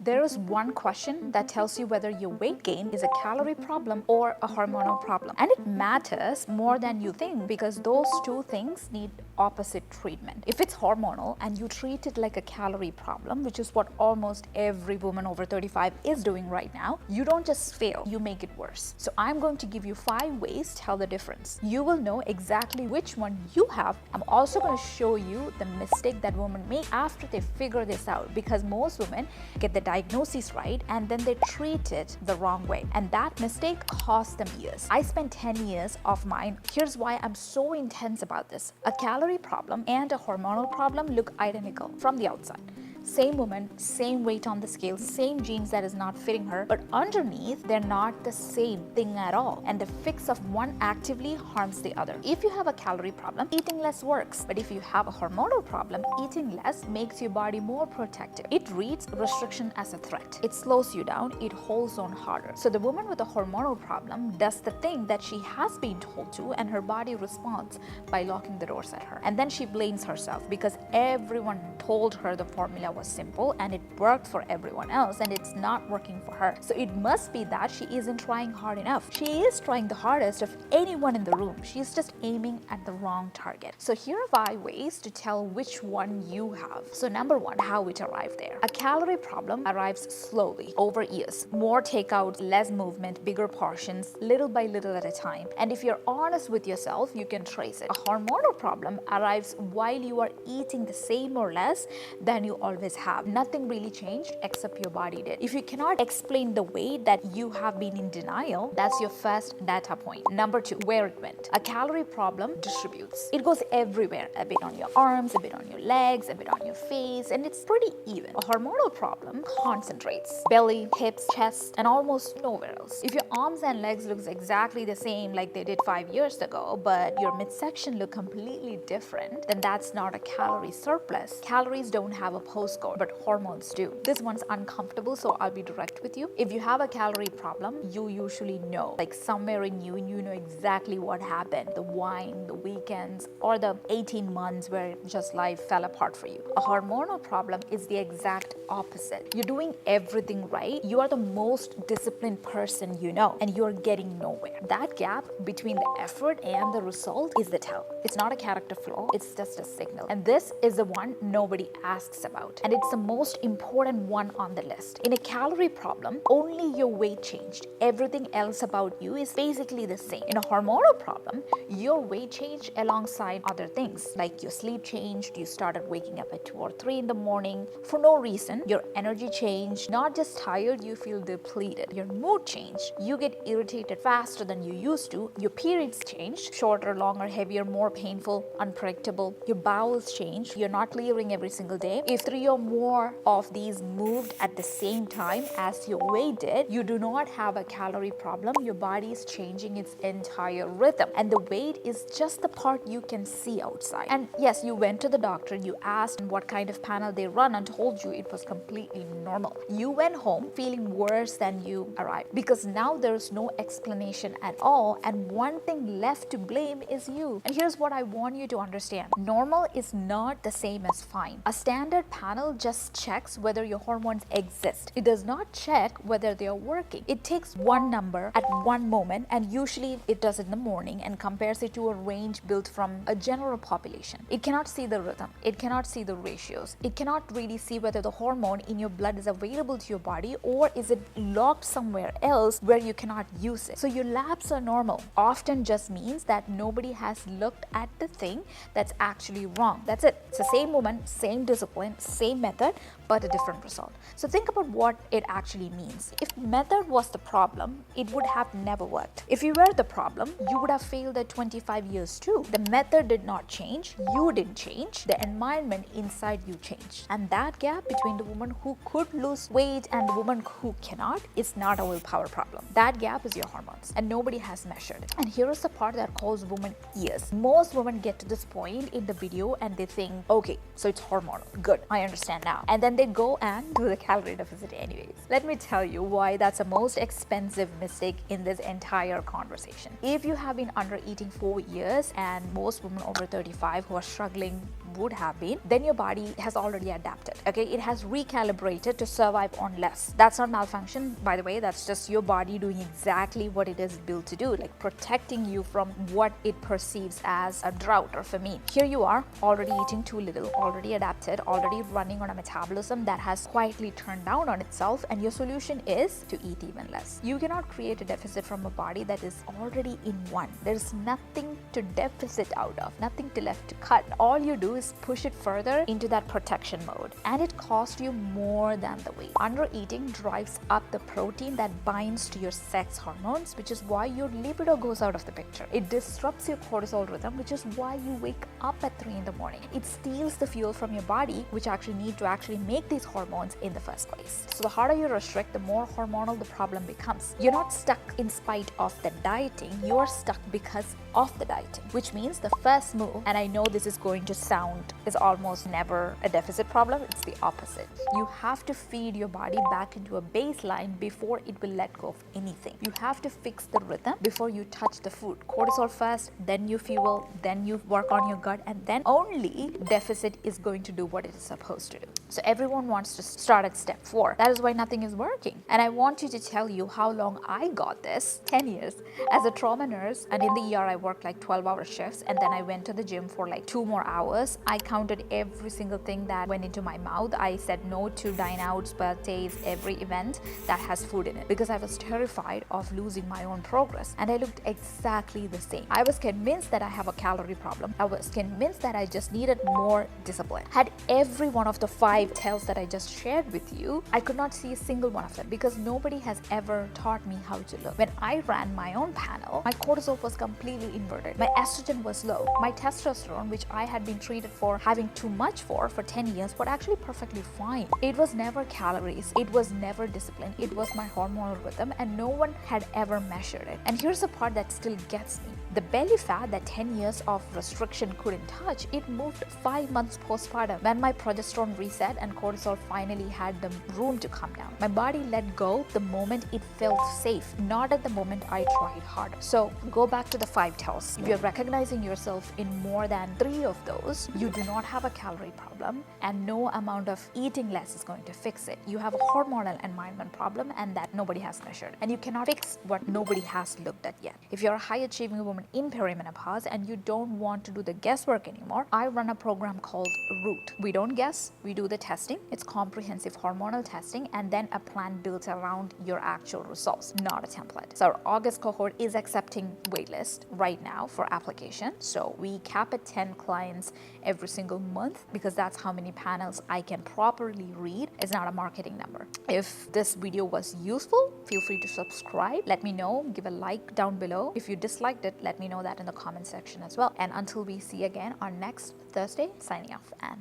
There is one question that tells you whether your weight gain is a calorie problem or a hormonal problem. And it matters more than you think because those two things need opposite treatment. If it's hormonal and you treat it like a calorie problem, which is what almost every woman over 35 is doing right now, you don't just fail, you make it worse. So I'm going to give you 5 ways to tell the difference. You will know exactly which one you have. I'm also going to show you the mistake that women make after they figure this out, because most women get the diagnosis right and then they treat it the wrong way, and that mistake costs them years. I spent 10 years of mine. Here's why I'm so intense about this. A calorie problem and a hormonal problem look identical from the outside. Same woman, same weight on the scale, same jeans that is not fitting her, but underneath they're not the same thing at all, and the fix of one actively harms the other. If you have a calorie problem, eating less works, but if you have a hormonal problem, eating less makes your body more protective. It reads restriction as a threat. It slows you down, it holds on harder. So the woman with a hormonal problem does the thing that she has been told to, and her body responds by locking the doors at her. And then she blames herself because everyone told her the formula was simple and it worked for everyone else, and it's not working for her. So it must be that she isn't trying hard enough. She is trying the hardest of anyone in the room. She's just aiming at the wrong target. So here are 5 ways to tell which one you have. So number 1, how it arrived there. A calorie problem arrives slowly over years. More takeout, less movement, bigger portions, little by little at a time. And if you're honest with yourself, you can trace it. A hormonal problem arrives while you are eating the same or less than you always have. Nothing really changed except your body did. If you cannot explain the way that you have been in denial, that's your first data point. Number 2, where it went. A calorie problem distributes. It goes everywhere, a bit on your arms, a bit on your legs, a bit on your face, and it's pretty even. A hormonal problem concentrates. Belly, hips, chest, and almost nowhere else. If your arms and legs looks exactly the same like they did 5 years ago, but your midsection look completely different, then that's not a calorie surplus. Calories don't have a postcode, but hormones do. This one's uncomfortable, so I'll be direct with you. If you have a calorie problem, you usually know, like somewhere in you, and you know exactly what happened. The wine, the weekends, or the 18 months where just life fell apart for you. A hormonal problem is the exact opposite. You're doing everything right. You are the most disciplined person you know, and you're getting nowhere. That gap between the effort and the result is the tell. It's not a character flaw, it's just a signal. And this is the one nobody asks about. And it's the most important one on the list. In a calorie problem, only your weight changed. Everything else about you is basically the same. In a hormonal problem, your weight changed alongside other things, like your sleep changed, you started waking up at 2 or 3 in the morning for no reason, your energy changed, not just tired, you feel depleted, your mood changed, you get irritated faster than you used to, your periods changed, shorter, longer, heavier, more painful, unpredictable, your bowels changed, you're not clearing every single day. If 3 or more of these moved at the same time as your weight did, you do not have a calorie problem. Your body is changing its entire rhythm, and the weight is just the part you can see outside. And yes, you went to the doctor, you asked what kind of panel they run, and told you it was completely normal. You went home feeling worse than you arrived, because now there's no explanation at all, and one thing left to blame is you. And here's what I want you to understand. Normal is not the same as fine. A standard panel just checks whether your hormones exist. It does not check whether they are working. It takes one number at one moment, and usually it does it in the morning, and compares it to a range built from a general population. It cannot see the rhythm. It cannot see the ratios. It cannot really see whether the hormone in your blood is available to your body, or is it locked somewhere else where you cannot use it. So your labs are normal often just means that nobody has looked at the thing that's actually wrong. That's it. It's the same woman, same discipline, same method, but a different result. So think about what it actually means. If method was the problem, it would have never worked. If you were the problem, you would have failed at 25 years too. The method did not change, you didn't change, the environment inside you changed. And that gap between the woman who could lose weight and the woman who cannot is not a willpower problem. That gap is your hormones, and nobody has measured it. And here is the part that calls women ears. Most women get to this point in the video and they think, okay, so it's hormonal. Good, I understand now. And then they go and do the calorie deficit anyways. Let me tell you why that's the most expensive mistake in this entire conversation. If you have been under eating for years, and most women over 35 who are struggling would have been, then your body has already adapted. Okay, it has recalibrated to survive on less. That's not malfunction, by the way. That's just your body doing exactly what it is built to do, like protecting you from what it perceives as a drought or famine. Here you are, already eating too little, already adapted, already running on a metabolism that has quietly turned down on itself, and your solution is to eat even less. You cannot create a deficit from a body that is already in one. There's nothing to deficit out of, nothing to left to cut. All you do is push it further into that protection mode, and it costs you more than the weight. Undereating drives up the protein that binds to your sex hormones, which is why your libido goes out of the picture. It disrupts your cortisol rhythm, which is why you wake up at 3 in the morning. It steals the fuel from your body, which actually need to actually make these hormones in the first place. So the harder you restrict, the more hormonal the problem becomes. You're not stuck in spite of the dieting, you're stuck because of the dieting, which means the first move, and I know this is going to sound, is almost never a deficit problem, it's the opposite. You have to feed your body back into a baseline before it will let go of anything. You have to fix the rhythm before you touch the food. Cortisol first, then you fuel, then you work on your gut, and then only deficit is going to do what it is supposed to do. So everyone wants to start at step 4. That is why nothing is working. And I want you to tell you how long I got this, 10 years. As a trauma nurse, and in the ER I worked like 12-hour shifts, and then I went to the gym for like 2 more hours. I counted every single thing that went into my mouth. I said no to dine outs, birthdays, every event that has food in it, because I was terrified of losing my own progress. And I looked exactly the same. I was convinced that I have a calorie problem. I was convinced that I just needed more discipline. Had every one of the 5 tells that I just shared with you, I could not see a single one of them, because nobody has ever taught me how to look. When I ran my own panel, my cortisol was completely inverted. My estrogen was low. My testosterone, which I had been treated for having too much for 10 years, was actually perfectly fine. It was never calories. It was never discipline. It was my hormonal rhythm, and no one had ever measured it. And here's the part that still gets me. The belly fat that 10 years of restriction couldn't touch, it moved 5 months postpartum when my progesterone reset and cortisol finally had the room to come down. My body let go the moment it felt safe, not at the moment I tried harder. So go back to the 5 tells. If you're recognizing yourself in more than 3 of those, you do not have a calorie problem, and no amount of eating less is going to fix it. You have a hormonal environment problem, and that nobody has measured. And you cannot fix what nobody has looked at yet. If you're a high achieving woman in perimenopause and you don't want to do the guesswork anymore, I run a program called Root. We don't guess, we do the testing. It's comprehensive hormonal testing, and then a plan built around your actual results, not a template. So our August cohort is accepting waitlist right now for application. So we cap at 10 clients every single month, because that's how many panels I can properly read. It's not a marketing number. If this video was useful, feel free to subscribe. Let me know, give a like down below. If you disliked it, let me know that in the comment section as well. And until we see again on next Thursday, signing off, and